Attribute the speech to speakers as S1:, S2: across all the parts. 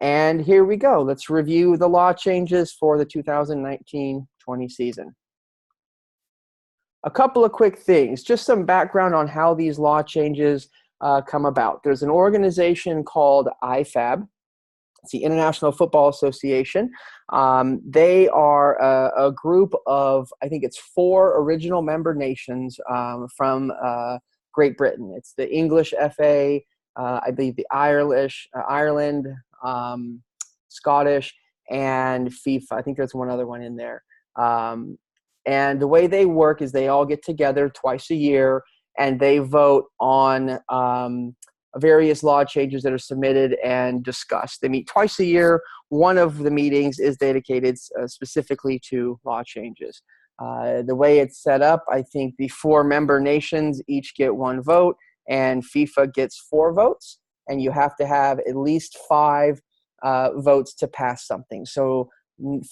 S1: And here we go. Let's review the law changes for the 2019-20 season. A couple of quick things, just some background on how these law changes come about. There's an organization called IFAB. It's the International Football Association. They are a group of, I think it's 4 original member nations from Great Britain. It's the English FA, I believe the Ireland, Scottish, and FIFA. I think there's one other one in there. And the way they work is they all get together twice a year and they vote on various law changes that are submitted and discussed. They meet twice a year. One of the meetings is dedicated specifically to law changes. The way it's set up, I think the 4 member nations each get 1 vote, and FIFA gets 4 votes, and you have to have at least 5 votes to pass something. So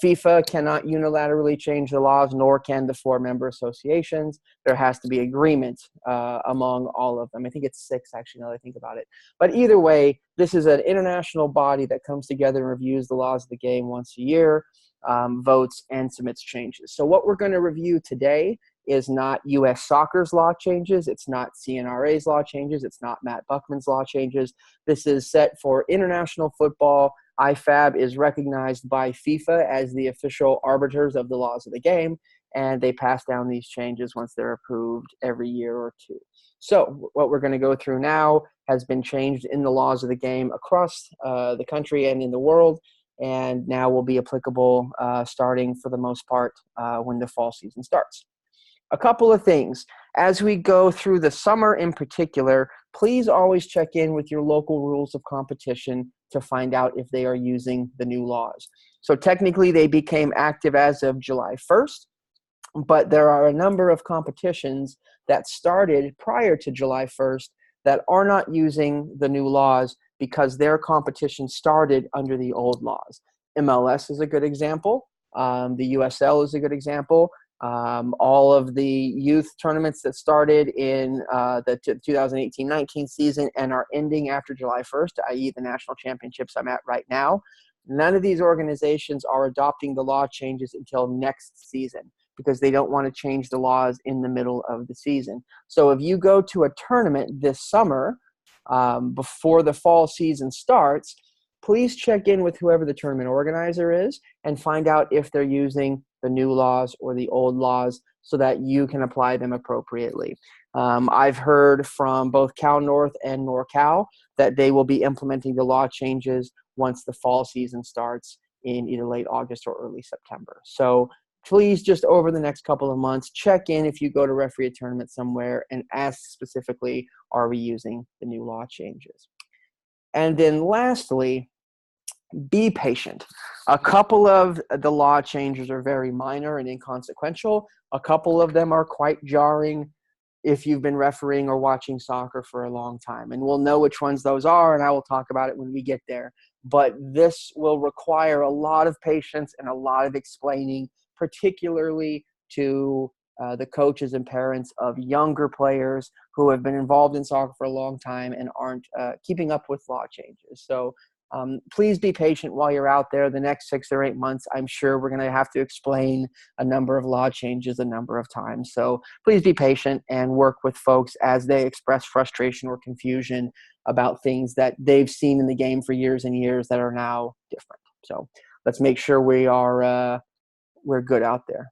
S1: FIFA cannot unilaterally change the laws, nor can the 4 member associations. There has to be agreement among all of them. I think it's 6, actually, now that I think about it. But either way, this is an international body that comes together and reviews the laws of the game once a year, votes, and submits changes. So what we're going to review today is not U.S. Soccer's law changes. It's not CNRA's law changes. It's not Matt Buckman's law changes. This is set for international football. IFAB is recognized by FIFA as the official arbiters of the laws of the game, and they pass down these changes once they're approved every year or 2. So what we're going to go through now has been changed in the laws of the game across the country and in the world, and now will be applicable starting for the most part when the fall season starts. A couple of things. As we go through the summer in particular, please always check in with your local rules of competition to find out if they are using the new laws. So technically they became active as of July 1st, but there are a number of competitions that started prior to July 1st that are not using the new laws because their competition started under the old laws. MLS is a good example. The USL is a good example. All of the youth tournaments that started in the 2018-19 season and are ending after July 1st, i.e. the national championships I'm at right now, none of these organizations are adopting the law changes until next season because they don't want to change the laws in the middle of the season. So if you go to a tournament this summer before the fall season starts, please check in with whoever the tournament organizer is and find out if they're using the new laws or the old laws so that you can apply them appropriately. I've heard from both Cal North and NorCal that they will be implementing the law changes once the fall season starts in either late August or early September. So please just over the next couple of months, check in if you go to referee a tournament somewhere and ask specifically, are we using the new law changes? And then lastly, be patient. A couple of the law changes are very minor and inconsequential. A couple of them are quite jarring if you've been refereeing or watching soccer for a long time. And we'll know which ones those are, and I will talk about it when we get there. But this will require a lot of patience and a lot of explaining, particularly to the coaches and parents of younger players who have been involved in soccer for a long time and aren't keeping up with law changes. So please be patient while you're out there. The next 6 or 8 months, I'm sure we're going to have to explain a number of law changes a number of times. So please be patient and work with folks as they express frustration or confusion about things that they've seen in the game for years and years that are now different. So let's make sure we're good out there.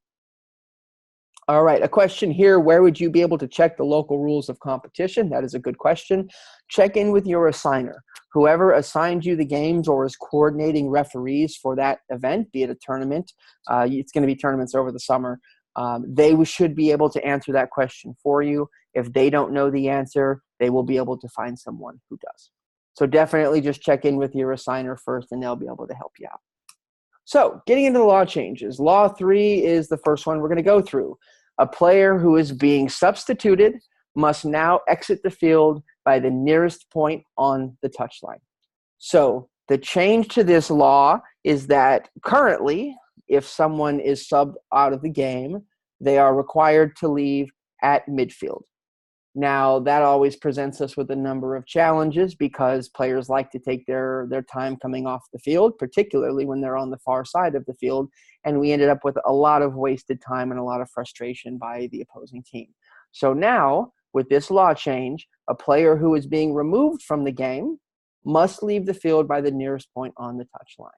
S1: All right, a question here, where would you be able to check the local rules of competition? That is a good question. Check in with your assigner. Whoever assigned you the games or is coordinating referees for that event, be it a tournament, it's going to be tournaments over the summer, they should be able to answer that question for you. If they don't know the answer, they will be able to find someone who does. So definitely just check in with your assigner first and they'll be able to help you out. So getting into the law changes, Law 3 is the first one we're going to go through. A player who is being substituted must now exit the field by the nearest point on the touchline. So the change to this law is that currently, if someone is subbed out of the game, they are required to leave at midfield. Now, that always presents us with a number of challenges because players like to take their time coming off the field, particularly when they're on the far side of the field. And we ended up with a lot of wasted time and a lot of frustration by the opposing team. So now, with this law change, a player who is being removed from the game must leave the field by the nearest point on the touchline.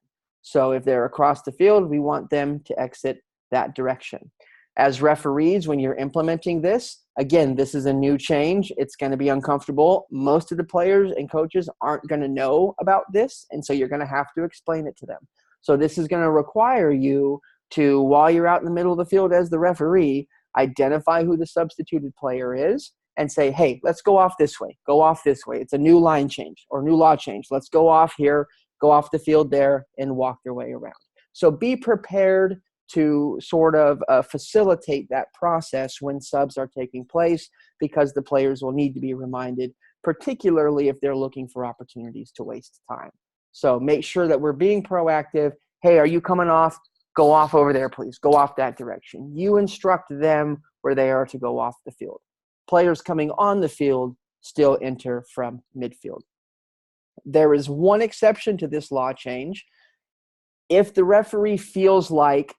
S1: So if they're across the field, we want them to exit that direction. As referees, when you're implementing this, again, this is a new change. It's going to be uncomfortable. Most of the players and coaches aren't going to know about this, and so you're going to have to explain it to them. So this is going to require you to, while you're out in the middle of the field as the referee, identify who the substituted player is and say, hey, let's go off this way. Go off this way. It's a new line change or new law change. Let's go off here, go off the field there, and walk their way around. So be prepared to sort of facilitate that process when subs are taking place, because the players will need to be reminded, particularly if they're looking for opportunities to waste time. So make sure that we're being proactive. Hey, are you coming off? Go off over there, please. Go off that direction. You instruct them where they are to go off the field. Players coming on the field still enter from midfield. There is one exception to this law change. If the referee feels like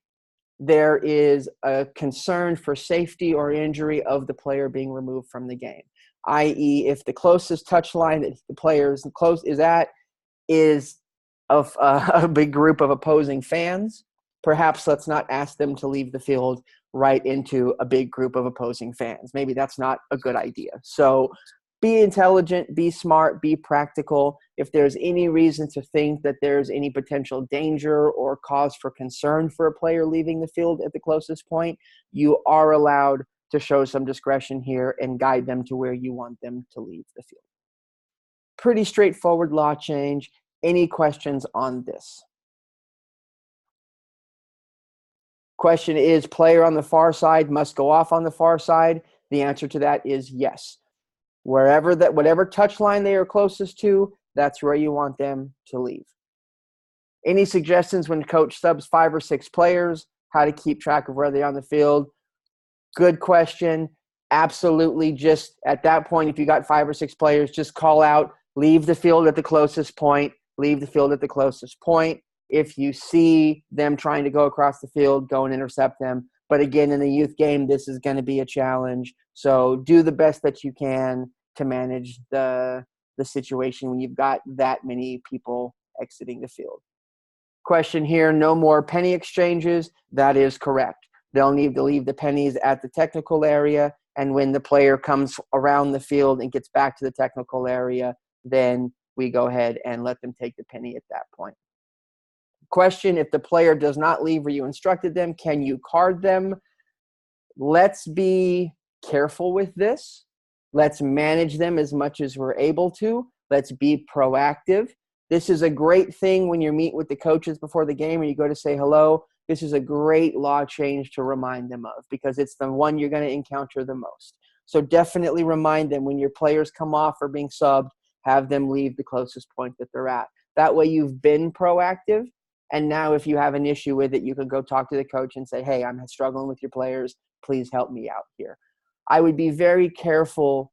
S1: there is a concern for safety or injury of the player being removed from the game, i.e. if the closest touch line that the player is at is of a big group of opposing fans, perhaps let's not ask them to leave the field right into a big group of opposing fans. Maybe that's not a good idea. So be intelligent, be smart, be practical. If there's any reason to think that there's any potential danger or cause for concern for a player leaving the field at the closest point, you are allowed to show some discretion here and guide them to where you want them to leave the field. Pretty straightforward law change. Any questions on this? Question is, player on the far side must go off on the far side. The answer to that is yes. Whatever touch line they are closest to, that's where you want them to leave. Any suggestions when coach subs 5 or 6 players, how to keep track of where they are on the field? Good question. Absolutely. Just at that point, if you got 5 or 6 players, just call out, leave the field at the closest point, leave the field at the closest point. If you see them trying to go across the field, go and intercept them. But again, in the youth game, this is going to be a challenge. So do the best that you can to manage the situation when you've got that many people exiting the field. Question here, no more penny exchanges. That is correct. They'll need to leave the pennies at the technical area, and when the player comes around the field and gets back to the technical area, then we go ahead and let them take the penny at that point. Question, if the player does not leave where you instructed them, can you card them? Let's be careful with this. Let's manage them as much as we're able to. Let's be proactive. This is a great thing when you meet with the coaches before the game and you go to say hello. This is a great law change to remind them of, because it's the one you're going to encounter the most. So definitely remind them when your players come off or being subbed, have them leave the closest point that they're at. That way you've been proactive. And now if you have an issue with it, you can go talk to the coach and say, hey, I'm struggling with your players. Please help me out here. I would be very careful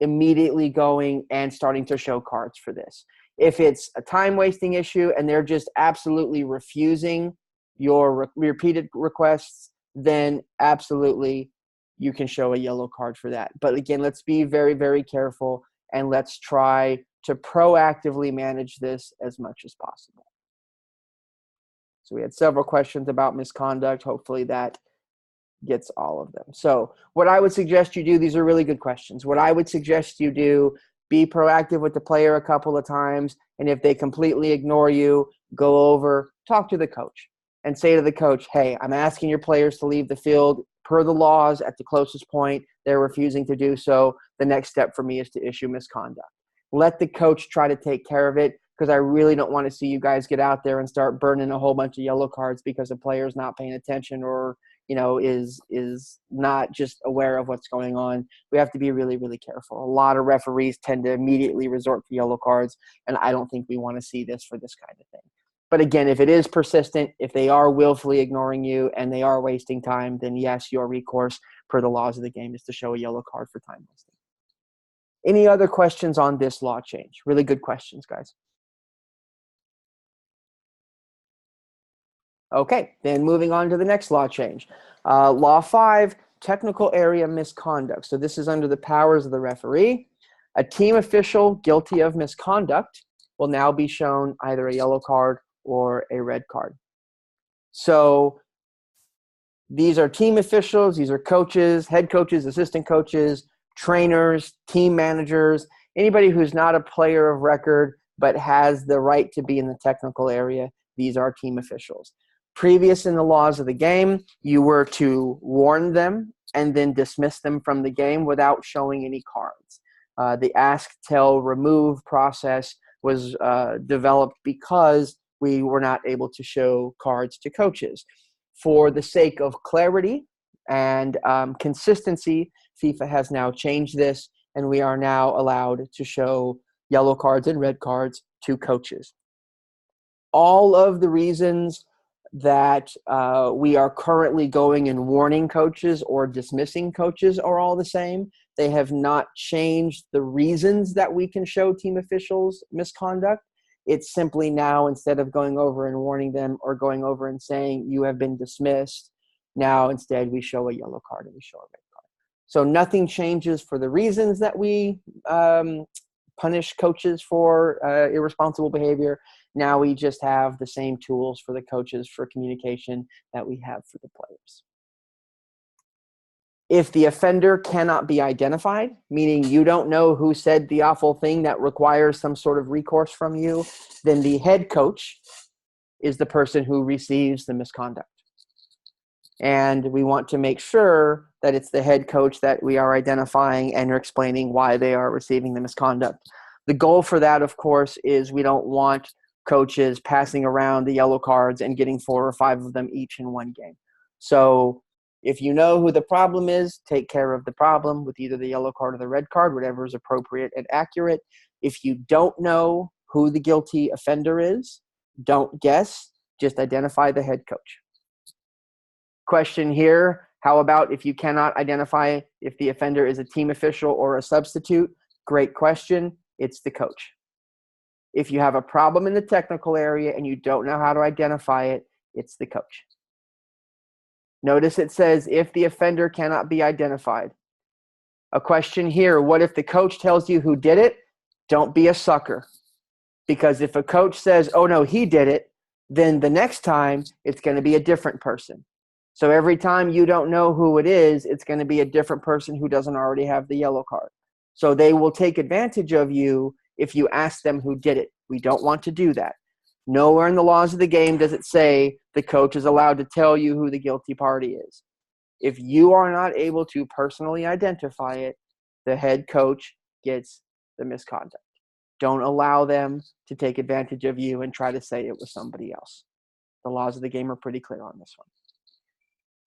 S1: immediately going and starting to show cards for this. If it's a time-wasting issue and they're just absolutely refusing your repeated requests, then absolutely you can show a yellow card for that. But again, let's be very, very careful, and let's try to proactively manage this as much as possible. So we had several questions about misconduct. Hopefully that gets all of them. So what I would suggest you do, these are really good questions. What I would suggest you do, be proactive with the player a couple of times. And if they completely ignore you, go over, talk to the coach and say to the coach, hey, I'm asking your players to leave the field per the laws at the closest point. They're refusing to do so. The next step for me is to issue misconduct. Let the coach try to take care of it, because I really don't want to see you guys get out there and start burning a whole bunch of yellow cards because a player's not paying attention or, is not just aware of what's going on. We have to be really, really careful. A lot of referees tend to immediately resort to yellow cards, and I don't think we want to see this for this kind of thing. But again, if it is persistent, if they are willfully ignoring you and they are wasting time, then yes, your recourse per the laws of the game is to show a yellow card for time wasting. Any other questions on this law change? Really good questions, guys. Okay, then moving on to the next law change. Law 5, technical area misconduct. So this is under the powers of the referee. A team official guilty of misconduct will now be shown either a yellow card or a red card. So these are team officials, these are coaches, head coaches, assistant coaches, trainers, team managers, anybody who's not a player of record but has the right to be in the technical area. These are team officials. Previous in the laws of the game, you were to warn them and then dismiss them from the game without showing any cards. The ask, tell, remove process was developed because we were not able to show cards to coaches. For the sake of clarity and consistency, FIFA has now changed this, and we are now allowed to show yellow cards and red cards to coaches. All of the reasons that we are currently going and warning coaches or dismissing coaches are all the same. They have not changed the reasons that we can show team officials misconduct. It's simply now, instead of going over and warning them or going over and saying you have been dismissed, now instead we show a yellow card and we show a red card. So nothing changes for the reasons that we punish coaches for irresponsible behavior. Now we just have the same tools for the coaches for communication that we have for the players. If the offender cannot be identified, meaning you don't know who said the awful thing that requires some sort of recourse from you, then the head coach is the person who receives the misconduct. And we want to make sure that it's the head coach that we are identifying and explaining why they are receiving the misconduct. The goal for that, of course, is we don't want coaches passing around the yellow cards and getting 4 or 5 of them each in one game. So if you know who the problem is, take care of the problem with either the yellow card or the red card, whatever is appropriate and accurate. If you don't know who the guilty offender is, don't guess, just identify the head coach. Question here, how about if you cannot identify if the offender is a team official or a substitute? Great question, it's the coach. If you have a problem in the technical area and you don't know how to identify it, it's the coach. Notice it says if the offender cannot be identified. A question here, what if the coach tells you who did it? Don't be a sucker. Because if a coach says, oh no, he did it, then the next time it's going to be a different person. So every time you don't know who it is, it's going to be a different person who doesn't already have the yellow card. So they will take advantage of you if you ask them who did it. We don't want to do that. Nowhere in the laws of the game does it say the coach is allowed to tell you who the guilty party is. If you are not able to personally identify it, the head coach gets the misconduct. Don't allow them to take advantage of you and try to say it was somebody else. The laws of the game are pretty clear on this one.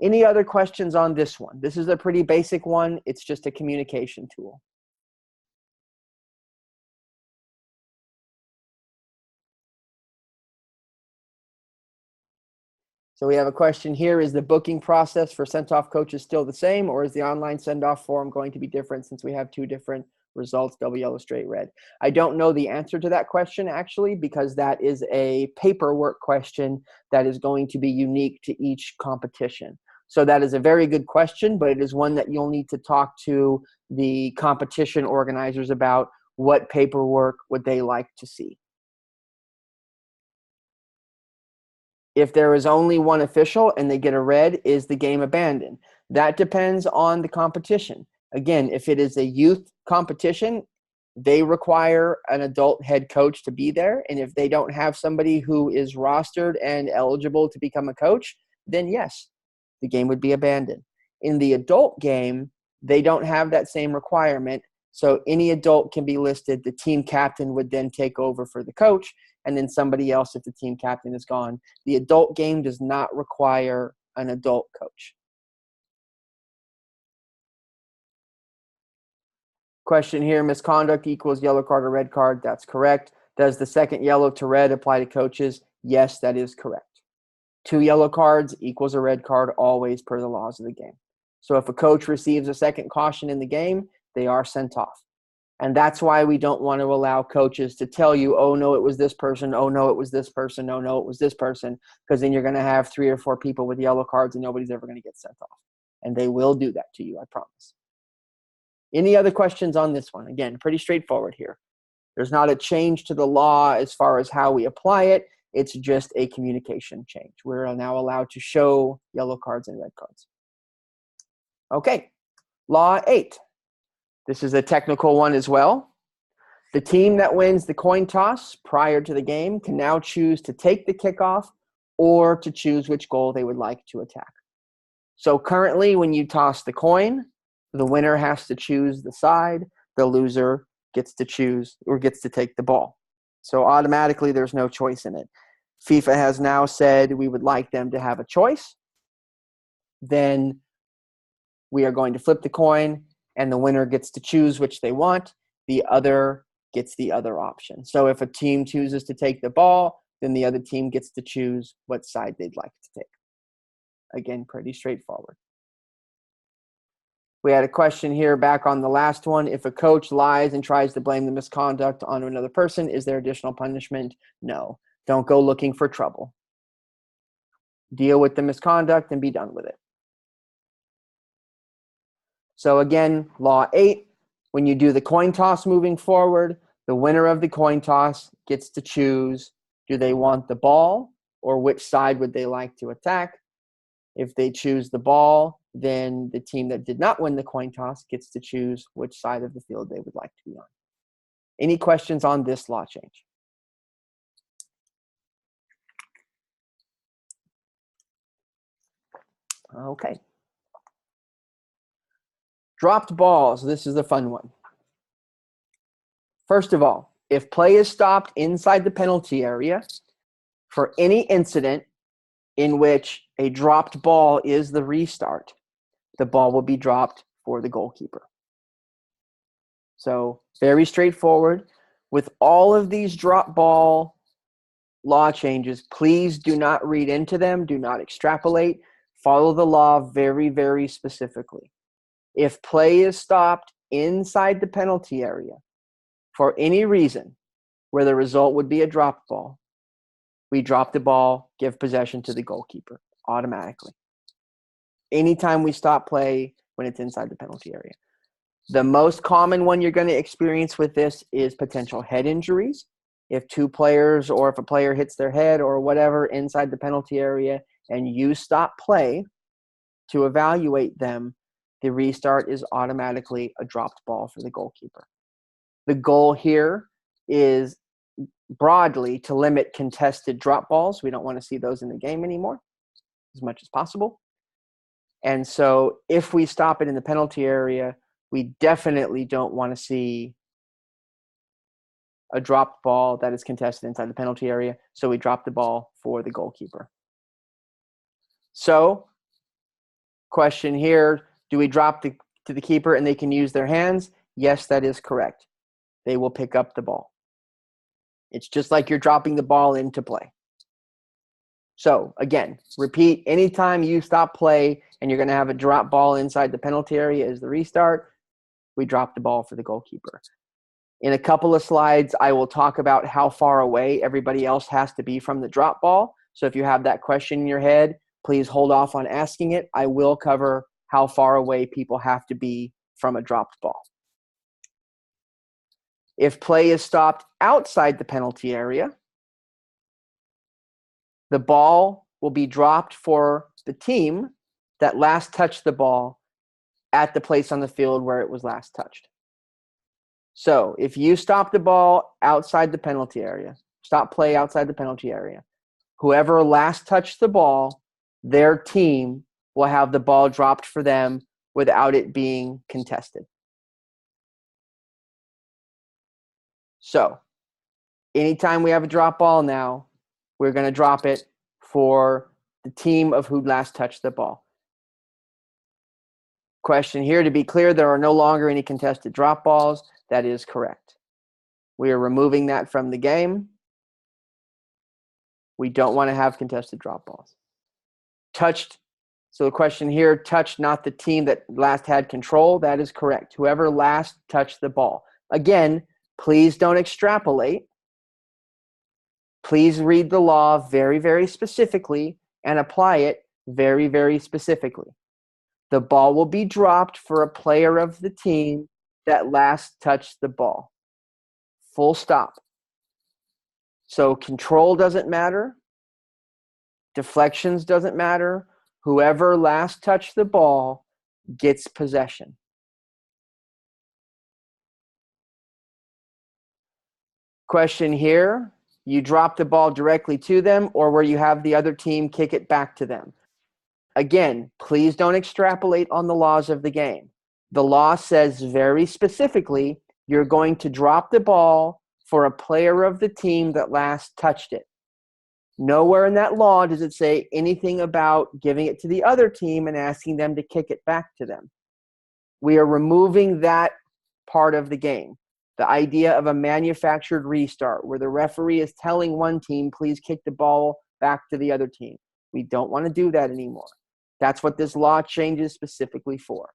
S1: Any other questions on this one? This is a pretty basic one. It's just a communication tool. So we have a question here. Is the booking process for sent-off coaches still the same, or is the online send-off form going to be different since we have 2 different results, double yellow, straight red? I don't know the answer to that question, actually, because that is a paperwork question that is going to be unique to each competition. So that is a very good question, but it is one that you'll need to talk to the competition organizers about. What paperwork would they like to see? If there is only one official and they get a red, is the game abandoned? That depends on the competition. Again, if it is a youth competition, they require an adult head coach to be there. And if they don't have somebody who is rostered and eligible to become a coach, then yes, the game would be abandoned. In the adult game, they don't have that same requirement. So any adult can be listed. The team captain would then take over for the coach, and then somebody else if the team captain is gone. The adult game does not require an adult coach. Question here, misconduct equals yellow card or red card. That's correct. Does the second yellow to red apply to coaches? Yes, that is correct. 2 yellow cards equals a red card always per the laws of the game. So if a coach receives a second caution in the game, they are sent off. And that's why we don't want to allow coaches to tell you, oh, no, it was this person. Oh, no, it was this person. Oh, no, it was this person. Because then you're going to have 3 or 4 people with yellow cards and nobody's ever going to get sent off. And they will do that to you, I promise. Any other questions on this one? Again, pretty straightforward here. There's not a change to the law as far as how we apply it. It's just a communication change. We're now allowed to show yellow cards and red cards. Okay, Law 8. This is a technical one as well. The team that wins the coin toss prior to the game can now choose to take the kickoff or to choose which goal they would like to attack. So currently, when you toss the coin, the winner has to choose the side. The loser gets to choose or gets to take the ball. So automatically, there's no choice in it. FIFA has now said we would like them to have a choice. Then we are going to flip the coin, and the winner gets to choose which they want. The other gets the other option. So if a team chooses to take the ball, then the other team gets to choose what side they'd like to take. Again, pretty straightforward. We had a question here back on the last one. If a coach lies and tries to blame the misconduct on another person, is there additional punishment? No. Don't go looking for trouble. Deal with the misconduct and be done with it. So again, Law 8, when you do the coin toss moving forward, the winner of the coin toss gets to choose, do they want the ball or which side would they like to attack? If they choose the ball, then the team that did not win the coin toss gets to choose which side of the field they would like to be on. Any questions on this law change? Okay. Dropped balls. This is a fun one. First of all, if play is stopped inside the penalty area for any incident in which a dropped ball is the restart, the ball will be dropped for the goalkeeper. So very straightforward. With all of these drop ball law changes, please do not read into them. Do not extrapolate. Follow the law very, very specifically. If play is stopped inside the penalty area for any reason where the result would be a drop ball, we drop the ball, give possession to the goalkeeper automatically. Anytime we stop play when it's inside the penalty area. The most common one you're going to experience with this is potential head injuries. If 2 players or if a player hits their head or whatever inside the penalty area and you stop play to evaluate them, the restart is automatically a dropped ball for the goalkeeper. The goal here is broadly to limit contested drop balls. We don't want to see those in the game anymore as much as possible. And so if we stop it in the penalty area, we definitely don't want to see a dropped ball that is contested inside the penalty area. So we drop the ball for the goalkeeper. So question here, do we drop to the keeper and they can use their hands? Yes, that is correct. They will pick up the ball. It's just like you're dropping the ball into play. So again, repeat, anytime you stop play and you're going to have a drop ball inside the penalty area as the restart, we drop the ball for the goalkeeper. In a couple of slides, I will talk about how far away everybody else has to be from the drop ball. So if you have that question in your head, please hold off on asking it. I will cover how far away people have to be from a dropped ball. If play is stopped outside the penalty area, the ball will be dropped for the team that last touched the ball at the place on the field where it was last touched. So if you stop the ball outside the penalty area, stop play outside the penalty area, whoever last touched the ball, their team will have the ball dropped for them without it being contested. So anytime we have a drop ball now, we're going to drop it for the team of who last touched the ball. Question here, to be clear, there are no longer any contested drop balls. That is correct. We are removing that from the game. We don't want to have contested drop balls. Touched. So the question here, touched not the team that last had control. That is correct. Whoever last touched the ball. Again, please don't extrapolate. Please read the law very, very specifically and apply it very, very specifically. The ball will be dropped for a player of the team that last touched the ball. Full stop. So control doesn't matter. Deflections doesn't matter. Whoever last touched the ball gets possession. Question here, you drop the ball directly to them or where you have the other team kick it back to them. Again, please don't extrapolate on the laws of the game. The law says very specifically you're going to drop the ball for a player of the team that last touched it. Nowhere in that law does it say anything about giving it to the other team and asking them to kick it back to them. We are removing that part of the game. The idea of a manufactured restart where the referee is telling one team, please kick the ball back to the other team. We don't want to do that anymore. That's what this law change is specifically for.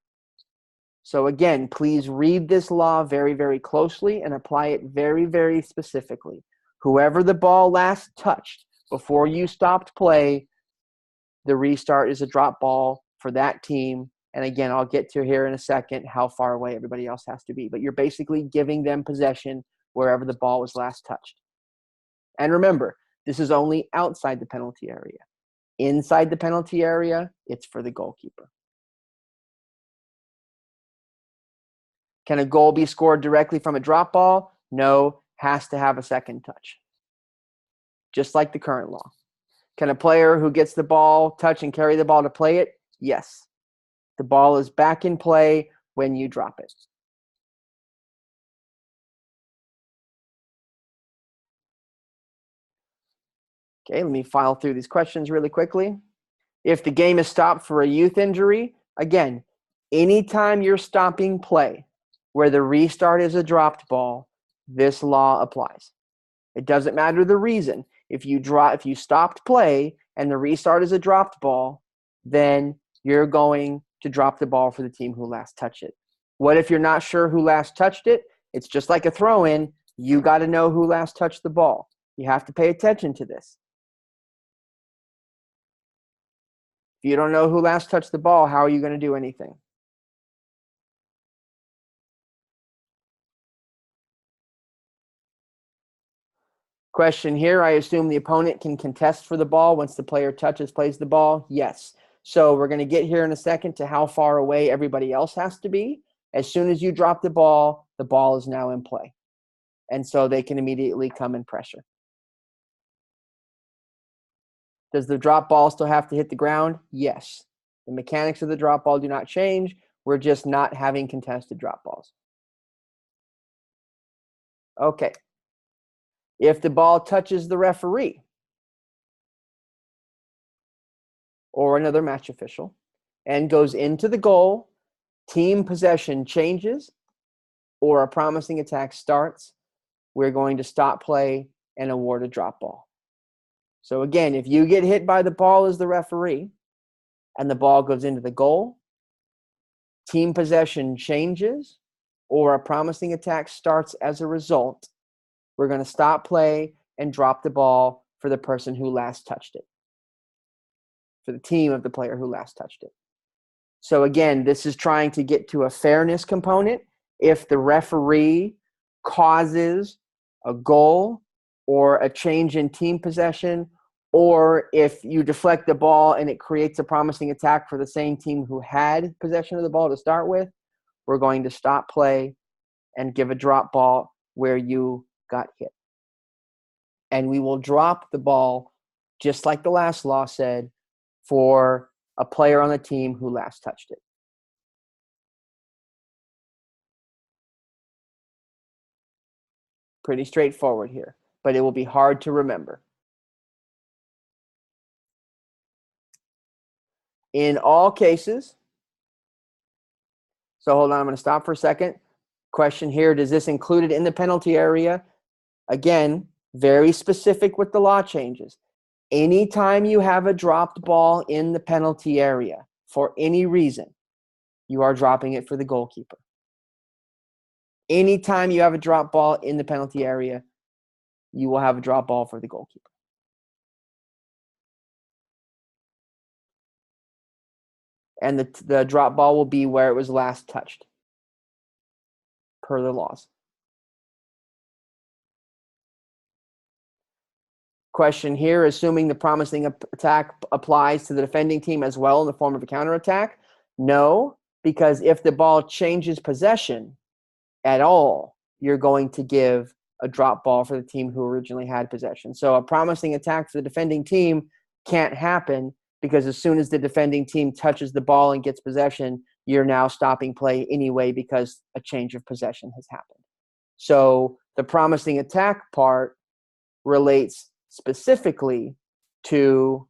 S1: So again, please read this law very, very closely and apply it very, very specifically. Whoever the ball last touched before you stopped play, the restart is a drop ball for that team. And again, I'll get to here in a second how far away everybody else has to be. But you're basically giving them possession wherever the ball was last touched. And remember, this is only outside the penalty area. Inside the penalty area, it's for the goalkeeper. Can a goal be scored directly from a drop ball? No, has to have a second touch. Just like the current law. Can a player who gets the ball touch and carry the ball to play it? Yes. The ball is back in play when you drop it. Okay, let me file through these questions really quickly. If the game is stopped for a youth injury, again, anytime you're stopping play where the restart is a dropped ball, this law applies. It doesn't matter the reason. If you stopped play and the restart is a dropped ball, then you're going to drop the ball for the team who last touched it. What if you're not sure who last touched it? It's just like a throw-in. You got to know who last touched the ball. You have to pay attention to this. If you don't know who last touched the ball, how are you going to do anything? Question here, I assume the opponent can contest for the ball once the player plays the ball? Yes. So we're going to get here in a second to how far away everybody else has to be. As soon as you drop the ball is now in play. And so they can immediately come and pressure. Does the drop ball still have to hit the ground? Yes. The mechanics of the drop ball do not change. We're just not having contested drop balls. Okay. If the ball touches the referee or another match official and goes into the goal, team possession changes, or a promising attack starts, we're going to stop play and award a drop ball. So again, if you get hit by the ball as the referee and the ball goes into the goal, team possession changes, or a promising attack starts as a result, we're going to stop play and drop the ball for the person who last touched it, for the team of the player who last touched it. So again, this is trying to get to a fairness component. If the referee causes a goal or a change in team possession, or if you deflect the ball and it creates a promising attack for the same team who had possession of the ball to start with, we're going to stop play and give a drop ball where you got hit. And we will drop the ball, just like the last law said, for a player on the team who last touched it. Pretty straightforward here, but it will be hard to remember. In all cases, so hold on, I'm going to stop for a second. Question here, does this include it in the penalty area? Again, very specific with the law changes. Anytime you have a dropped ball in the penalty area for any reason, you are dropping it for the goalkeeper. Anytime you have a drop ball in the penalty area, you will have a drop ball for the goalkeeper. And the drop ball will be where it was last touched, per the laws. Question here, assuming the promising attack applies to the defending team as well in the form of a counterattack? No, because if the ball changes possession at all, you're going to give a drop ball for the team who originally had possession. So a promising attack for the defending team can't happen because as soon as the defending team touches the ball and gets possession, you're now stopping play anyway because a change of possession has happened. So the promising attack part relates specifically to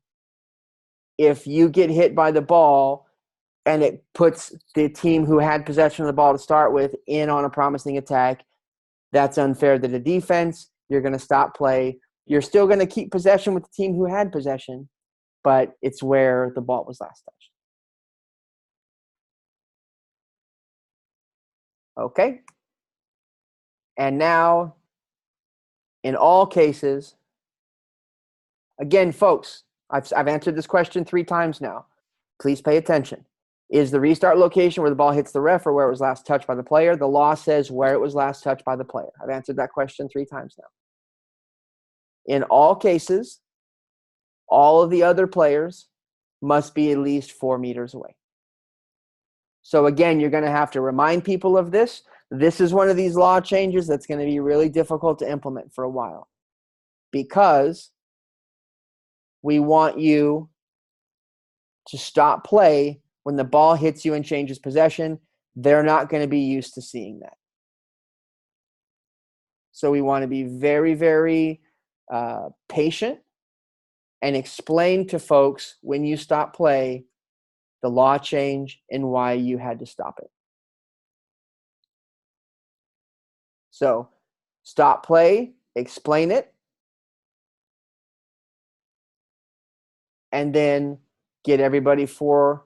S1: if you get hit by the ball and it puts the team who had possession of the ball to start with in on a promising attack, that's unfair to the defense. You're going to stop play. You're still going to keep possession with the team who had possession, but it's where the ball was last touched. Okay? And now, in all cases, again, folks, I've answered this question 3 times now. Please pay attention. Is the restart location where the ball hits the ref or where it was last touched by the player? The law says where it was last touched by the player. I've answered that question 3 times now. In all cases, all of the other players must be at least 4 meters away. So again, you're going to have to remind people of this. This is one of these law changes that's going to be really difficult to implement for a while because we want you to stop play when the ball hits you and changes possession. They're not going to be used to seeing that. So we want to be very, very patient and explain to folks when you stop play the law change and why you had to stop it. So stop play, explain it, and then get everybody 4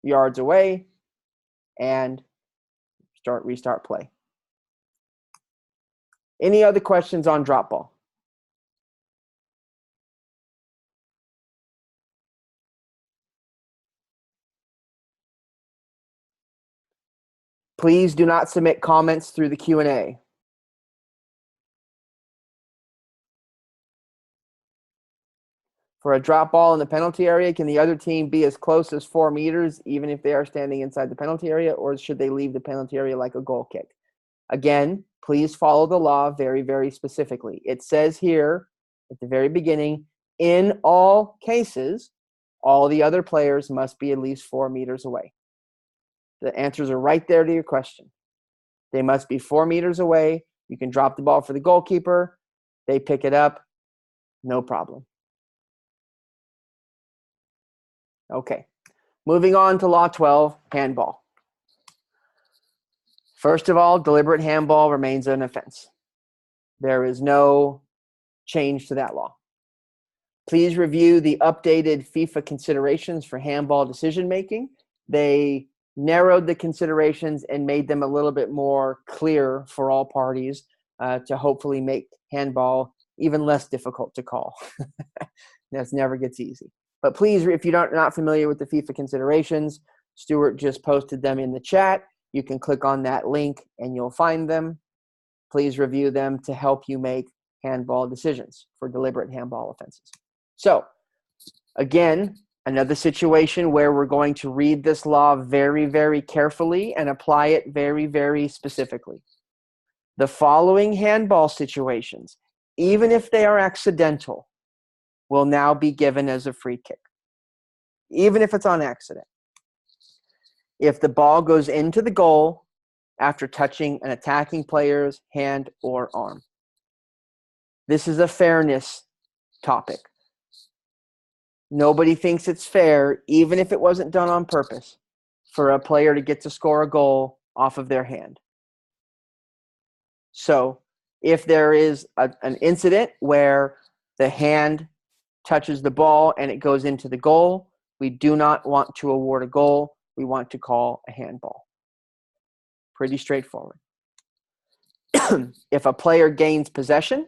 S1: yards away and restart play. Any other questions on drop ball? Please do not submit comments through the Q&A. For a drop ball in the penalty area, can the other team be as close as 4 meters even if they are standing inside the penalty area, or should they leave the penalty area like a goal kick? Again, please follow the law very, very specifically. It says here at the very beginning, in all cases, all the other players must be at least 4 meters away. The answers are right there to your question. They must be 4 meters away. You can drop the ball for the goalkeeper. They pick it up. No problem. Okay. Moving on to Law 12, handball. First of all, deliberate handball remains an offense. There is no change to that law. Please review the updated FIFA considerations for handball decision-making. They narrowed the considerations and made them a little bit more clear for all parties to hopefully make handball even less difficult to call. That never gets easy. But please, if you're not familiar with the FIFA considerations, Stuart just posted them in the chat. You can click on that link and you'll find them. Please review them to help you make handball decisions for deliberate handball offenses. So, again, another situation where we're going to read this law very, very carefully and apply it very, very specifically. The following handball situations, even if they are accidental, will now be given as a free kick, even if it's on accident. If the ball goes into the goal after touching an attacking player's hand or arm. This is a fairness topic. Nobody thinks it's fair, even if it wasn't done on purpose, for a player to get to score a goal off of their hand. So if there is an incident where the hand touches the ball and it goes into the goal, we do not want to award a goal. We want to call a handball. Pretty straightforward. If a player gains possession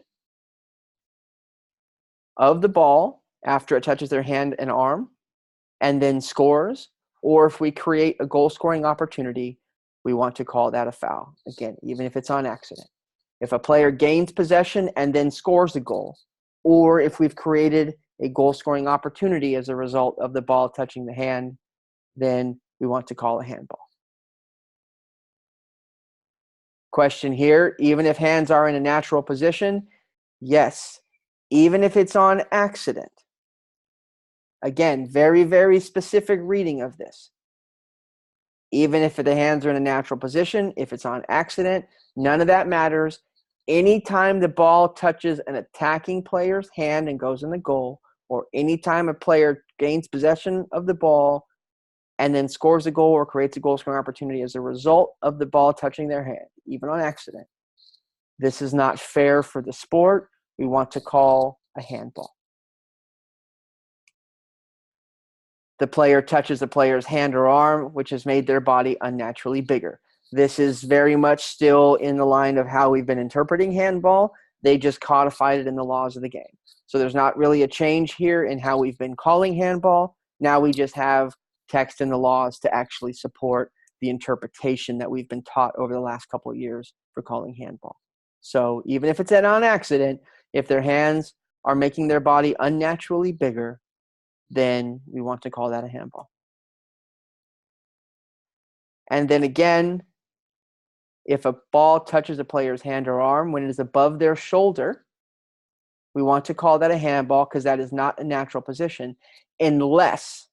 S1: of the ball after it touches their hand and arm and then scores, or if we create a goal-scoring opportunity, we want to call that a foul. Again, even if it's on accident. If a player gains possession and then scores a goal, or if we've created a goal-scoring opportunity as a result of the ball touching the hand, then we want to call a handball. Question here, even if hands are in a natural position, yes, even if it's on accident. Again, very, very specific reading of this. Even if the hands are in a natural position, if it's on accident, none of that matters. Anytime the ball touches an attacking player's hand and goes in the goal, or anytime a player gains possession of the ball and then scores a goal or creates a goal-scoring opportunity as a result of the ball touching their hand, even on accident, this is not fair for the sport. We want to call a handball. The player touches the player's hand or arm, which has made their body unnaturally bigger. This is very much still in the line of how we've been interpreting handball. They just codified it in the laws of the game. So there's not really a change here in how we've been calling handball. Now we just have text in the laws to actually support the interpretation that we've been taught over the last couple of years for calling handball. So even if it's on accident, if their hands are making their body unnaturally bigger, then we want to call that a handball. And then again, if a ball touches a player's hand or arm when it is above their shoulder, we want to call that a handball because that is not a natural position, unless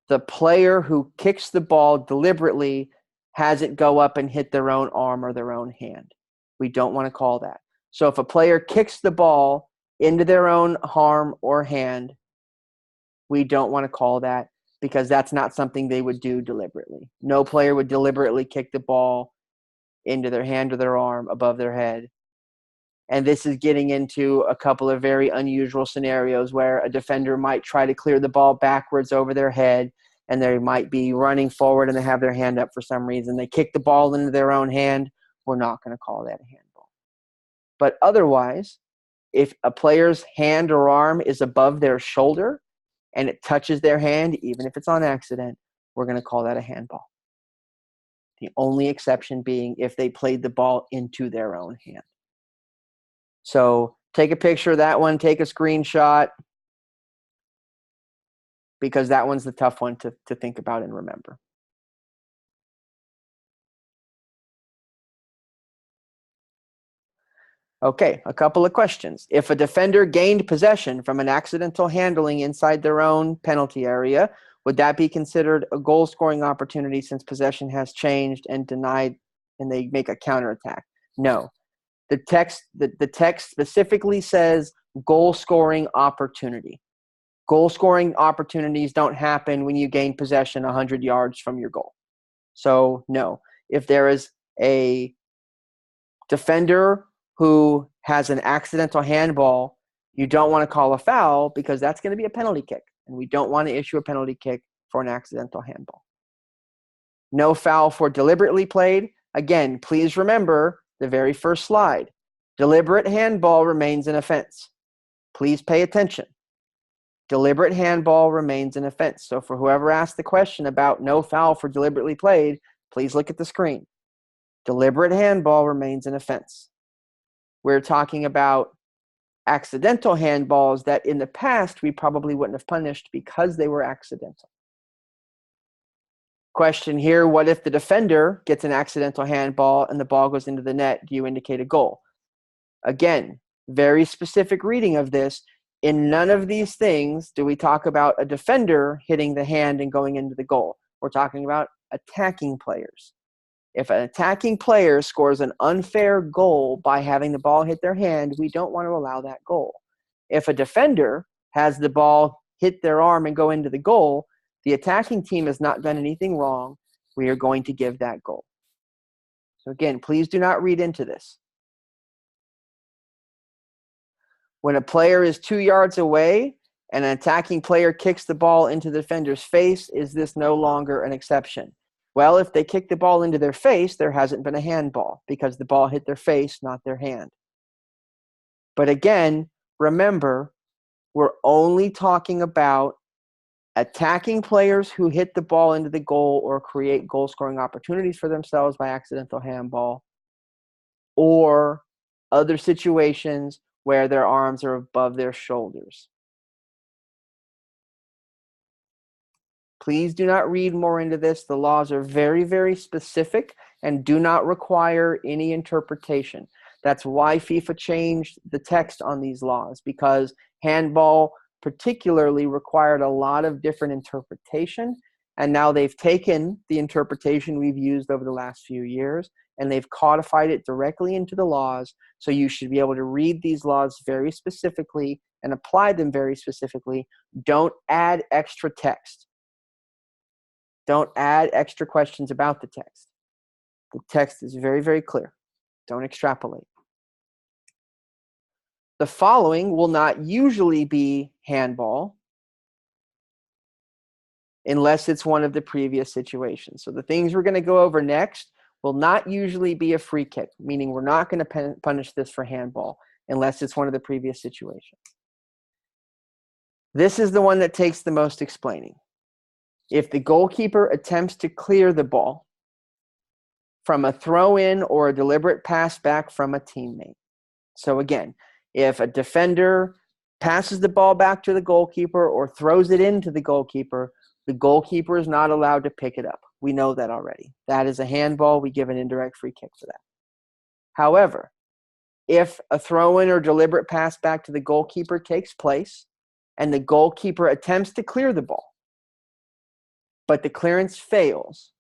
S1: the player who kicks the ball deliberately has it go up and hit their own arm or their own hand. We don't want to call that. So if a player kicks the ball into their own arm or hand, we don't want to call that because that's not something they would do deliberately. No player would deliberately kick the ball into their hand or their arm above their head. And this is getting into a couple of very unusual scenarios where a defender might try to clear the ball backwards over their head, and they might be running forward and they have their hand up for some reason. They kick the ball into their own hand. We're not going to call that a handball. But otherwise, if a player's hand or arm is above their shoulder and it touches their hand, even if it's on accident, we're going to call that a handball. The only exception being if they played the ball into their own hand. So take a picture of that one, take a screenshot, because that one's the tough one to think about and remember. Okay, a couple of questions. If a defender gained possession from an accidental handling inside their own penalty area, would that be considered a goal-scoring opportunity since possession has changed and denied and they make a counterattack? No. The text specifically says goal-scoring opportunity. Goal-scoring opportunities don't happen when you gain possession 100 yards from your goal. So, no. If there is a defender who has an accidental handball, you don't want to call a foul because that's going to be a penalty kick, and we don't want to issue a penalty kick for an accidental handball. No foul for deliberately played. Again, please remember the very first slide. Deliberate handball remains an offense. Please pay attention. Deliberate handball remains an offense. So for whoever asked the question about no foul for deliberately played, please look at the screen. Deliberate handball remains an offense. We're talking about accidental handballs that in the past we probably wouldn't have punished because they were accidental. Question here, what if the defender gets an accidental handball and the ball goes into the net? Do you indicate a goal? Again, very specific reading of this. In none of these things do we talk about a defender hitting the hand and going into the goal. We're talking about attacking players. If an attacking player scores an unfair goal by having the ball hit their hand, we don't want to allow that goal. If a defender has the ball hit their arm and go into the goal, the attacking team has not done anything wrong. We are going to give that goal. So again, please do not read into this. When a player is 2 yards away and an attacking player kicks the ball into the defender's face, is this no longer an exception? Well, if they kick the ball into their face, there hasn't been a handball because the ball hit their face, not their hand. But again, remember, we're only talking about attacking players who hit the ball into the goal or create goal-scoring opportunities for themselves by accidental handball, or other situations where their arms are above their shoulders. Please do not read more into this. The laws are very, very specific and do not require any interpretation. That's why FIFA changed the text on these laws, because handball particularly required a lot of different interpretation. And now they've taken the interpretation we've used over the last few years and they've codified it directly into the laws. So you should be able to read these laws very specifically and apply them very specifically. Don't add extra text. Don't add extra questions about the text. The text is very, very clear. Don't extrapolate. The following will not usually be handball unless it's one of the previous situations. So the things we're going to go over next will not usually be a free kick, meaning we're not going to punish this for handball unless it's one of the previous situations. This is the one that takes the most explaining. If the goalkeeper attempts to clear the ball from a throw-in or a deliberate pass back from a teammate. So again, if a defender passes the ball back to the goalkeeper or throws it into the goalkeeper is not allowed to pick it up. We know that already. That is a handball. We give an indirect free kick for that. However, if a throw-in or deliberate pass back to the goalkeeper takes place and the goalkeeper attempts to clear the ball, but the clearance fails,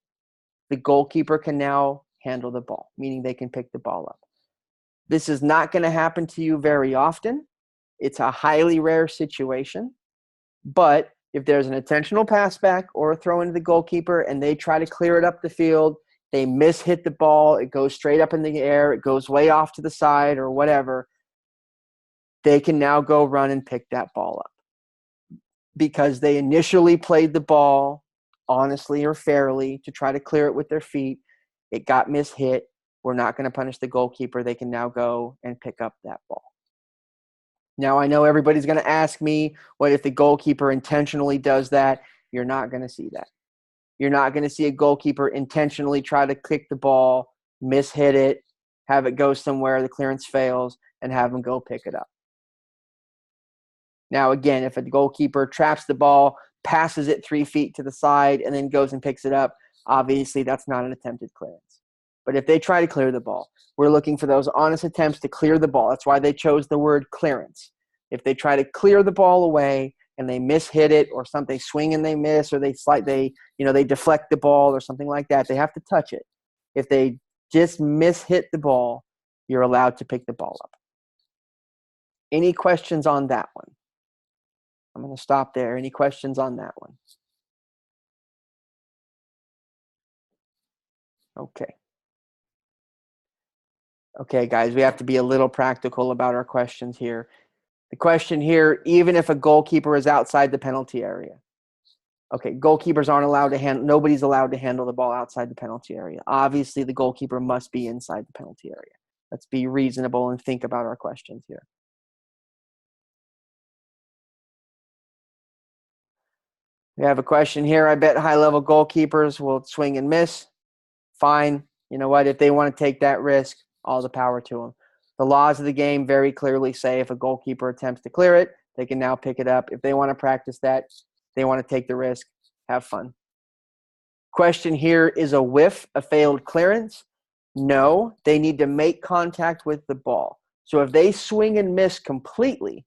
S1: the goalkeeper can now handle the ball, meaning they can pick the ball up. This is not going to happen to you very often. It's a highly rare situation. But if there's an intentional pass back or a throw into the goalkeeper and they try to clear it up the field, they hit the ball, it goes straight up in the air, it goes way off to the side or whatever, they can now go run and pick that ball up. Because they initially played the ball honestly or fairly to try to clear it with their feet. It got mishit. We're not going to punish the goalkeeper. They can now go and pick up that ball. Now, I know everybody's going to ask me, what if the goalkeeper intentionally does that? You're not going to see that. You're not going to see a goalkeeper intentionally try to kick the ball, mishit it, have it go somewhere, the clearance fails, and have them go pick it up. Now, again, if a goalkeeper traps the ball, passes it 3 feet to the side, and then goes and picks it up, obviously that's not an attempted clearance. But if they try to clear the ball, we're looking for those honest attempts to clear the ball. That's why they chose the word clearance. If they try to clear the ball away and they mishit it, or something, swing and they miss, or they deflect the ball or something like that, they have to touch it. If they just mishit the ball, you're allowed to pick the ball up. Any questions on that one? I'm going to stop there. Any questions on that one? Okay. Okay, guys, we have to be a little practical about our questions here. The question here, even if a goalkeeper is outside the penalty area. Okay, goalkeepers aren't allowed to handle, nobody's allowed to handle the ball outside the penalty area. Obviously, the goalkeeper must be inside the penalty area. Let's be reasonable and think about our questions here. We have a question here. I bet high-level goalkeepers will swing and miss. Fine. You know what? If they want to take that risk, all the power to them. The laws of the game very clearly say if a goalkeeper attempts to clear it, they can now pick it up. If they want to practice that, they want to take the risk, have fun. Question here, is a whiff a failed clearance? No, they need to make contact with the ball. So if they swing and miss completely,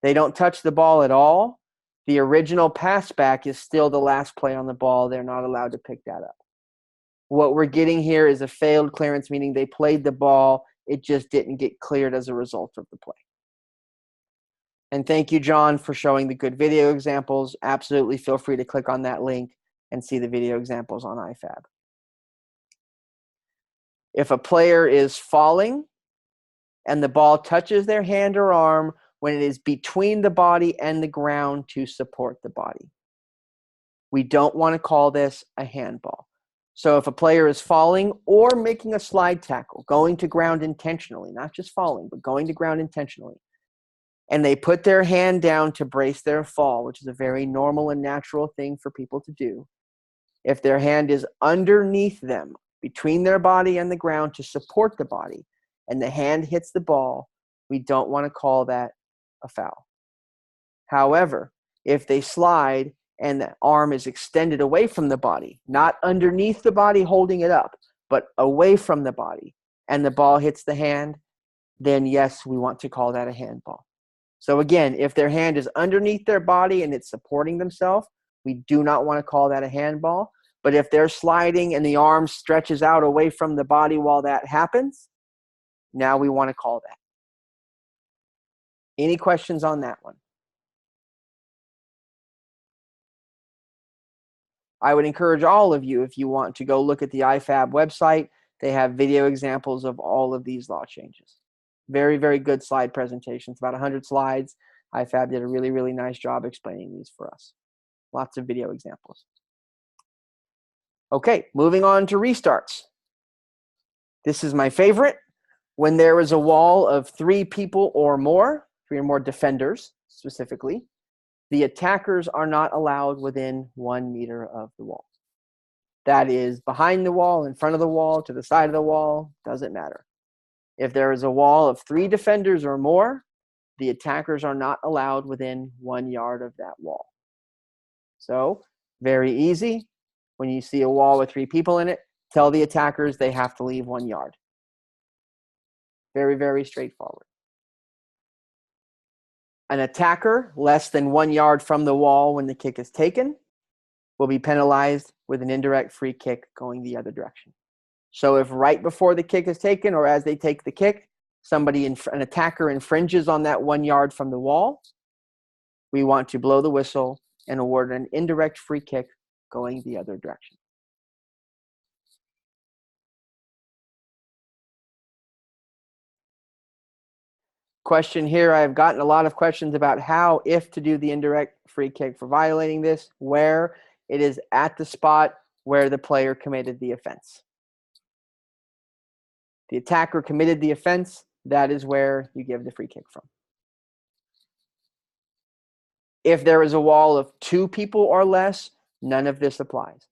S1: they don't touch the ball at all, the original pass back is still the last play on the ball. They're not allowed to pick that up. What we're getting here is a failed clearance, meaning they played the ball, it just didn't get cleared as a result of the play. And thank you, John, for showing the good video examples. Absolutely feel free to click on that link and see the video examples on IFAB. If a player is falling and the ball touches their hand or arm when it is between the body and the ground to support the body. We don't want to call this a handball. So if a player is falling or making a slide tackle, going to ground intentionally, not just falling, but going to ground intentionally, and they put their hand down to brace their fall, which is a very normal and natural thing for people to do, if their hand is underneath them, between their body and the ground to support the body, and the hand hits the ball, we don't want to call that a foul. However, if they slide and the arm is extended away from the body, not underneath the body holding it up, but away from the body, and the ball hits the hand, then yes, we want to call that a handball. So again, if their hand is underneath their body and it's supporting themselves, we do not want to call that a handball. But if they're sliding and the arm stretches out away from the body while that happens, now we want to call that. Any questions on that one? I would encourage all of you, if you want to go look at the IFAB website, they have video examples of all of these law changes. Very, very good slide presentations, about 100 slides. IFAB did a really, really nice job explaining these for us. Lots of video examples. Okay, moving on to restarts. This is my favorite. When there is a wall of 3 people or more, 3 or more defenders specifically, the attackers are not allowed within 1 meter of the wall. That is behind the wall, in front of the wall, to the side of the wall, doesn't matter. If there is a wall of 3 defenders or more, the attackers are not allowed within 1 yard of that wall. So, very easy. When you see a wall with 3 people in it, tell the attackers they have to leave 1 yard. Very, very straightforward. An attacker less than 1 yard from the wall when the kick is taken will be penalized with an indirect free kick going the other direction. So if right before the kick is taken or as they take the kick, an attacker infringes on that 1 yard from the wall, we want to blow the whistle and award an indirect free kick going the other direction. Question here, I've gotten a lot of questions about how, if to do the indirect free kick for violating this, where it is at the spot where the player committed the offense. The attacker committed the offense, that is where you give the free kick from. If there is a wall of 2 people or less, none of this applies.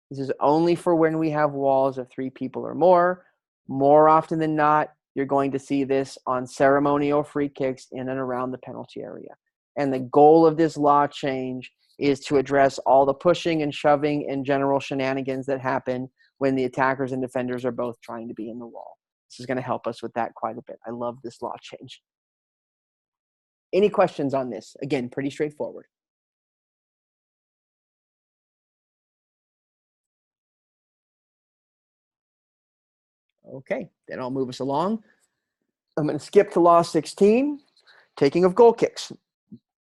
S1: This is only for when we have walls of 3 people or more. More often than not, you're going to see this on ceremonial free kicks in and around the penalty area. And the goal of this law change is to address all the pushing and shoving and general shenanigans that happen when the attackers and defenders are both trying to be in the wall. This is going to help us with that quite a bit. I love this law change. Any questions on this? Again, pretty straightforward. Okay, then I'll move us along. I'm going to skip to Law 16, taking of goal kicks.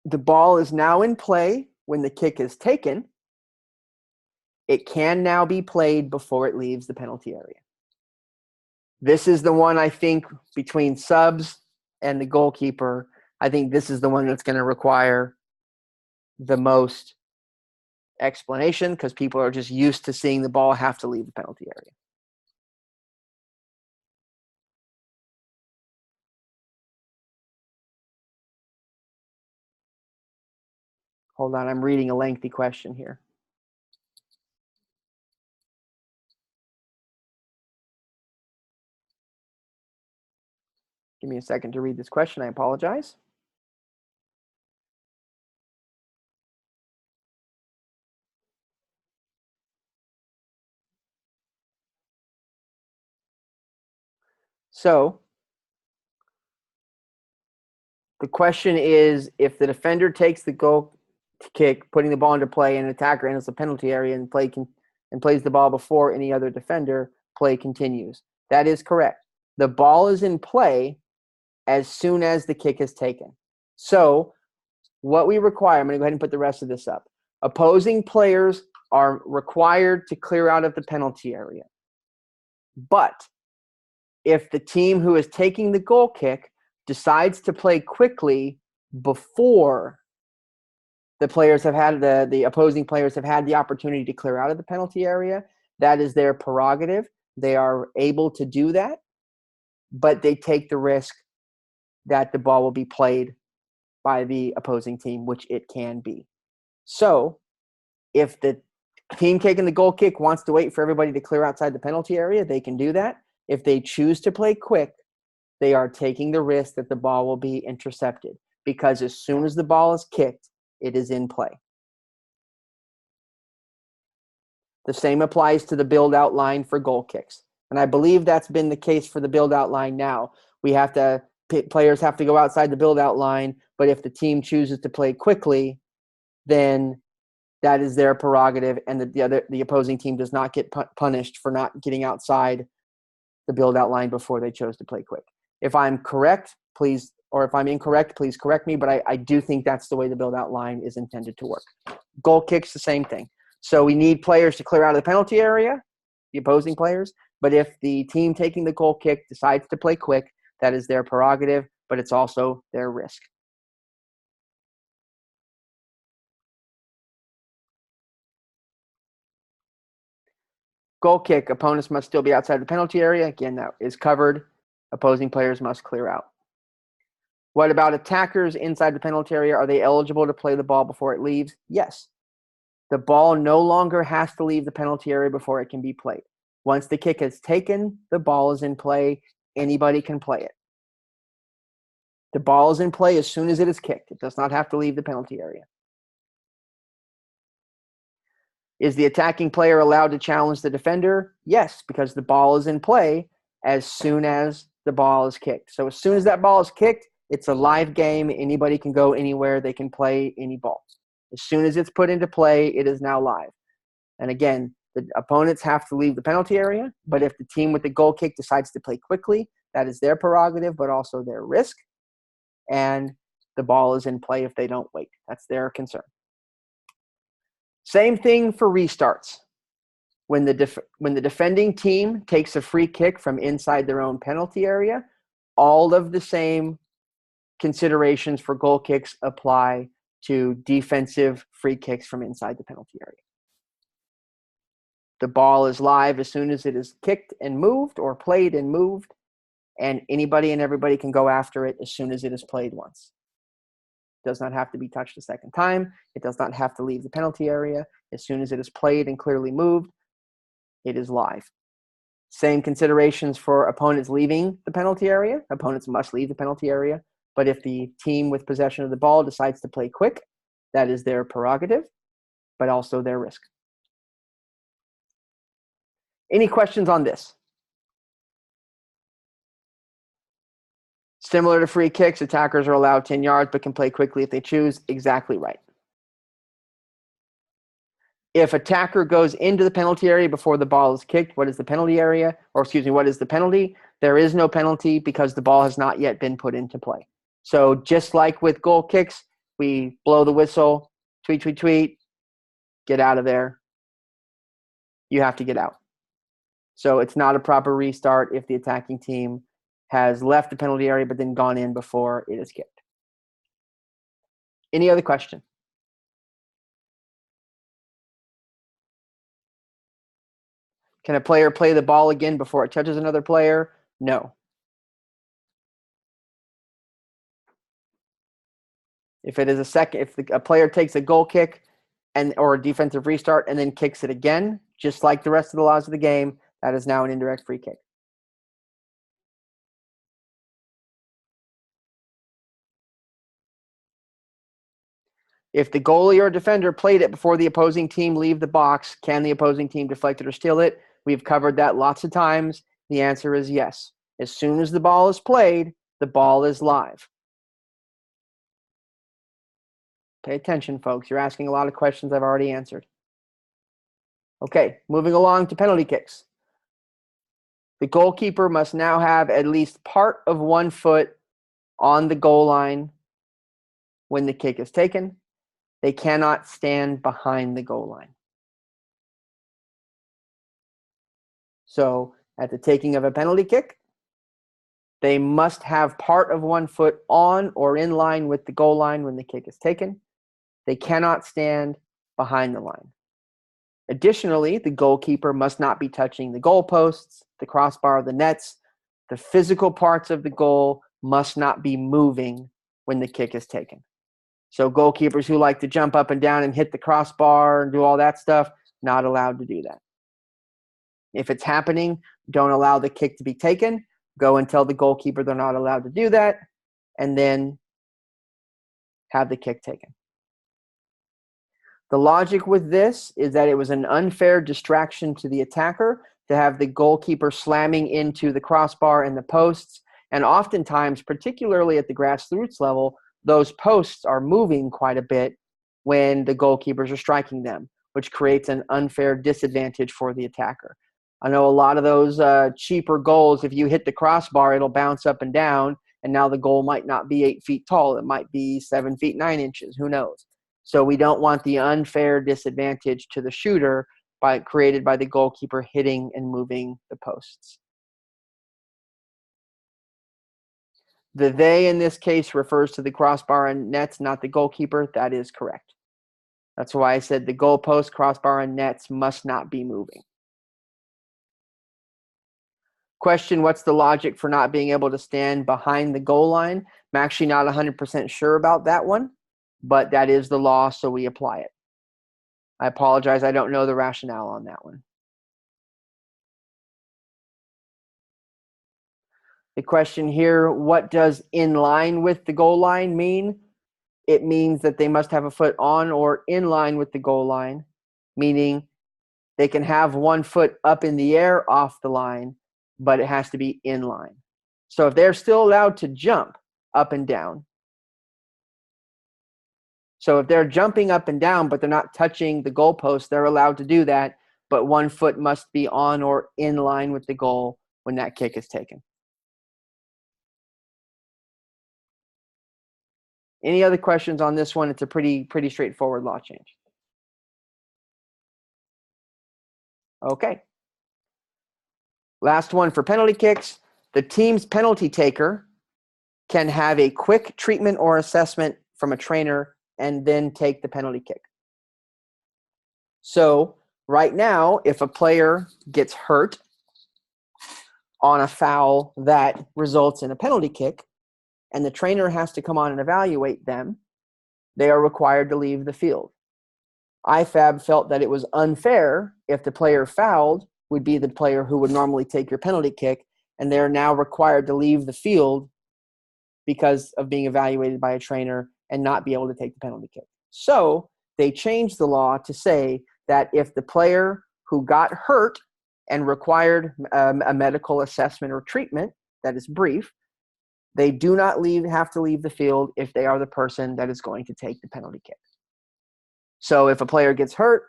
S1: The ball is now in play when the kick is taken. It can now be played before it leaves the penalty area. This is the one, I think, between subs and the goalkeeper. I think this is the one that's going to require the most explanation because people are just used to seeing the ball have to leave the penalty area. Hold on, I'm reading a lengthy question here. Give me a second to read this question. I apologize. So the question is, if the defender takes the goal kick, putting the ball into play, and an attacker enters the penalty area and plays the ball before any other defender, play continues. That is correct. The ball is in play as soon as the kick is taken. So what we require, I'm going to go ahead and put the rest of this up. Opposing players are required to clear out of the penalty area. But if the team who is taking the goal kick decides to play quickly before the opposing players have had the opportunity to clear out of the penalty area, that is their prerogative. They are able to do that, but they take the risk that the ball will be played by the opposing team, which it can be. So if the team taking the goal kick wants to wait for everybody to clear outside the penalty area, they can do that. If they choose to play quick, they are taking the risk that the ball will be intercepted, because as soon as the ball is kicked, it is in play. The same applies to the build-out line for goal kicks. And I believe that's been the case for the build-out line now. Players have to go outside the build-out line, but if the team chooses to play quickly, then that is their prerogative, and the opposing team does not get punished for not getting outside the build-out line before they chose to play quick. If I'm correct, please, or if I'm incorrect, please correct me, but I do think that's the way the build-out line is intended to work. Goal kicks, the same thing. So we need players to clear out of the penalty area, the opposing players, but if the team taking the goal kick decides to play quick, that is their prerogative, but it's also their risk. Goal kick, opponents must still be outside the penalty area. Again, that is covered. Opposing players must clear out. What about attackers inside the penalty area? Are they eligible to play the ball before it leaves? Yes. The ball no longer has to leave the penalty area before it can be played. Once the kick is taken, the ball is in play. Anybody can play it. The ball is in play as soon as it is kicked. It does not have to leave the penalty area. Is the attacking player allowed to challenge the defender? Yes, because the ball is in play as soon as the ball is kicked. So as soon as that ball is kicked, it's a live game. Anybody can go anywhere. They can play any ball. As soon as it's put into play, it is now live. And again, the opponents have to leave the penalty area, but if the team with the goal kick decides to play quickly, that is their prerogative, but also their risk. And the ball is in play if they don't wait. That's their concern. Same thing for restarts. When the defending team takes a free kick from inside their own penalty area, all of the same considerations for goal kicks apply to defensive free kicks from inside the penalty area. The ball is live as soon as it is kicked and moved, or played and moved, and anybody and everybody can go after it as soon as it is played once. It does not have to be touched a second time. It does not have to leave the penalty area. As soon as it is played and clearly moved, it is live. Same considerations for opponents leaving the penalty area. Opponents must leave the penalty area. But if the team with possession of the ball decides to play quick, that is their prerogative, but also their risk. Any questions on this? Similar to free kicks, attackers are allowed 10 yards but can play quickly if they choose. Exactly right. If attacker goes into the penalty area before the ball is kicked, what is the penalty area? Or excuse me, what is the penalty? There is no penalty because the ball has not yet been put into play. So just like with goal kicks, we blow the whistle, tweet, tweet, tweet, get out of there. You have to get out. So it's not a proper restart if the attacking team has left the penalty area but then gone in before it is kicked. Any other question? Can a player play the ball again before it touches another player? No. If a player takes a goal kick or a defensive restart and then kicks it again, just like the rest of the laws of the game, that is now an indirect free kick. If the goalie or defender played it before the opposing team leave the box, can the opposing team deflect it or steal it? We've covered that lots of times. The answer is yes. As soon as the ball is played, the ball is live. Pay attention, folks. You're asking a lot of questions I've already answered. Okay, moving along to penalty kicks. The goalkeeper must now have at least part of 1 foot on the goal line when the kick is taken. They cannot stand behind the goal line. So at the taking of a penalty kick, They must have part of one foot on or in line with the goal line when the kick is taken. They cannot stand behind the line. Additionally, the goalkeeper must not be touching the goalposts, the crossbar, the nets. The physical parts of the goal must not be moving when the kick is taken. So goalkeepers who like to jump up and down and hit the crossbar and do all that stuff, not allowed to do that. If it's happening, don't allow the kick to be taken. Go and tell the goalkeeper they're not allowed to do that, and then have the kick taken. The logic with this is that it was an unfair distraction to the attacker to have the goalkeeper slamming into the crossbar and the posts. And oftentimes, particularly at the grassroots level, those posts are moving quite a bit when the goalkeepers are striking them, which creates an unfair disadvantage for the attacker. I know a lot of those cheaper goals, if you hit the crossbar, it'll bounce up and down, and now the goal might not be 8 feet tall. It might be 7 feet 9 inches. Who knows? So we don't want the unfair disadvantage to the shooter created by the goalkeeper hitting and moving the posts. The they in this case refers to the crossbar and nets, not the goalkeeper. That is correct. That's why I said the goalpost, crossbar, and nets must not be moving. Question, what's the logic for not being able to stand behind the goal line? I'm actually not 100% sure about that one, but that is the law, so we apply it. I apologize, I don't know the rationale on that one. The question here, what does in line with the goal line mean? It means that they must have a foot on or in line with the goal line, meaning they can have one foot up in the air off the line, but it has to be in line. So if they're still allowed to jump up and down, so if they're jumping up and down, but they're not touching the goalpost, they're allowed to do that, but one foot must be on or in line with the goal when that kick is taken. Any other questions on this one? It's a pretty straightforward law change. Okay. Last one for penalty kicks. The team's penalty taker can have a quick treatment or assessment from a trainer and then take the penalty kick. So right now, if a player gets hurt on a foul that results in a penalty kick and the trainer has to come on and evaluate them, they are required to leave the field. IFAB felt that it was unfair if the player fouled would be the player who would normally take your penalty kick, and they're now required to leave the field because of being evaluated by a trainer and not be able to take the penalty kick. So they changed the law to say that if the player who got hurt and required a medical assessment or treatment that is brief, they do not have to leave the field if they are the person that is going to take the penalty kick. So if a player gets hurt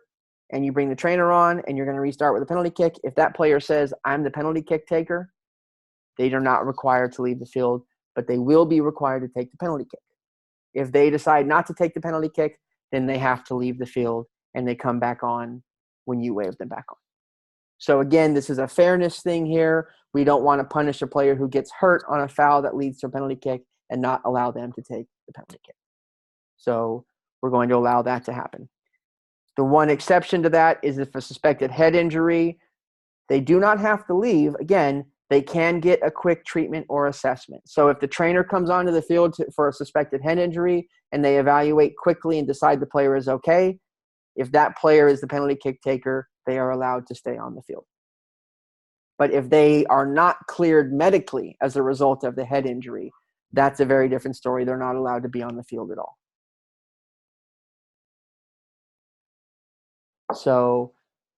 S1: and you bring the trainer on and you're going to restart with a penalty kick, if that player says, I'm the penalty kick taker, they are not required to leave the field, but they will be required to take the penalty kick. If they decide not to take the penalty kick, then they have to leave the field and they come back on when you wave them back on. So again, this is a fairness thing here. We don't want to punish a player who gets hurt on a foul that leads to a penalty kick and not allow them to take the penalty kick. So we're going to allow that to happen. The one exception to that is if a suspected head injury, they do not have to leave. Again, they can get a quick treatment or assessment. So if the trainer comes onto the field for a suspected head injury and they evaluate quickly and decide the player is okay, if that player is the penalty kick taker, they are allowed to stay on the field. But if they are not cleared medically as a result of the head injury, that's a very different story. They're not allowed to be on the field at all. So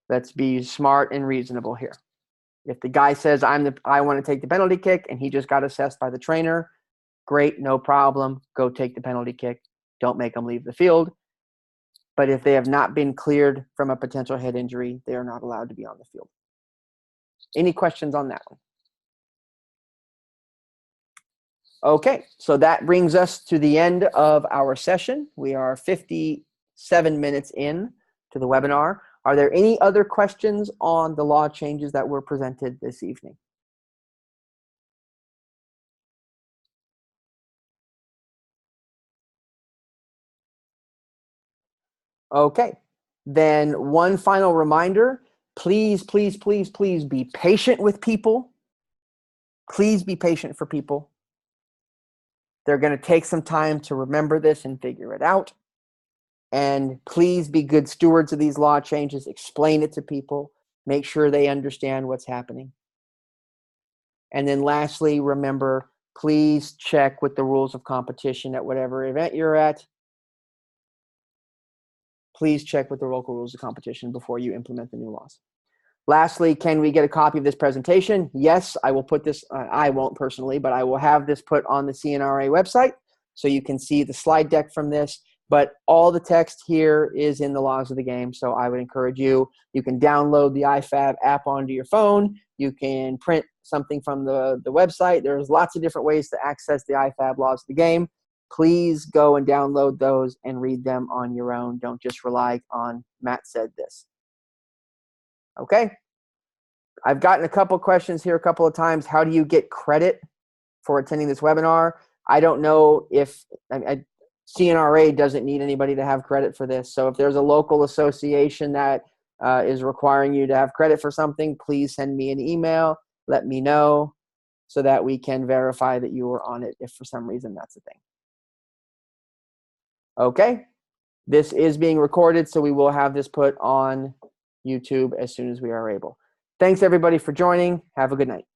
S1: let's be smart and reasonable here. If the guy says, I want to take the penalty kick, and he just got assessed by the trainer, great, no problem. Go take the penalty kick. Don't make them leave the field. But if they have not been cleared from a potential head injury, they are not allowed to be on the field. Any questions on that one? Okay, so that brings us to the end of our session. We are 57 minutes in to the webinar. Are there any other questions on the law changes that were presented this evening? Okay. Then one final reminder, please, please, please, please be patient with people. Please be patient for people. They're going to take some time to remember this and figure it out. And please be good stewards of these law changes. Explain it to people. Make sure they understand what's happening. And then lastly, remember, please check with the rules of competition at whatever event you're at. Please check with the local rules of competition before you implement the new laws. Lastly, can we get a copy of this presentation? Yes, I will put this, I won't personally, but I will have this put on the CNRA website so you can see the slide deck from this. But all the text here is in the laws of the game, so I would encourage you. You can download the IFAB app onto your phone. You can print something from the website. There's lots of different ways to access the IFAB laws of the game. Please go and download those and read them on your own. Don't just rely on Matt said this. Okay? I've gotten a couple questions here a couple of times. How do you get credit for attending this webinar? I don't know if CNRA doesn't need anybody to have credit for this. So if there's a local association that is requiring you to have credit for something, please send me an email. Let me know so that we can verify that you were on it if for some reason that's a thing. Okay. This is being recorded, so we will have this put on YouTube as soon as we are able. Thanks, everybody, for joining. Have a good night.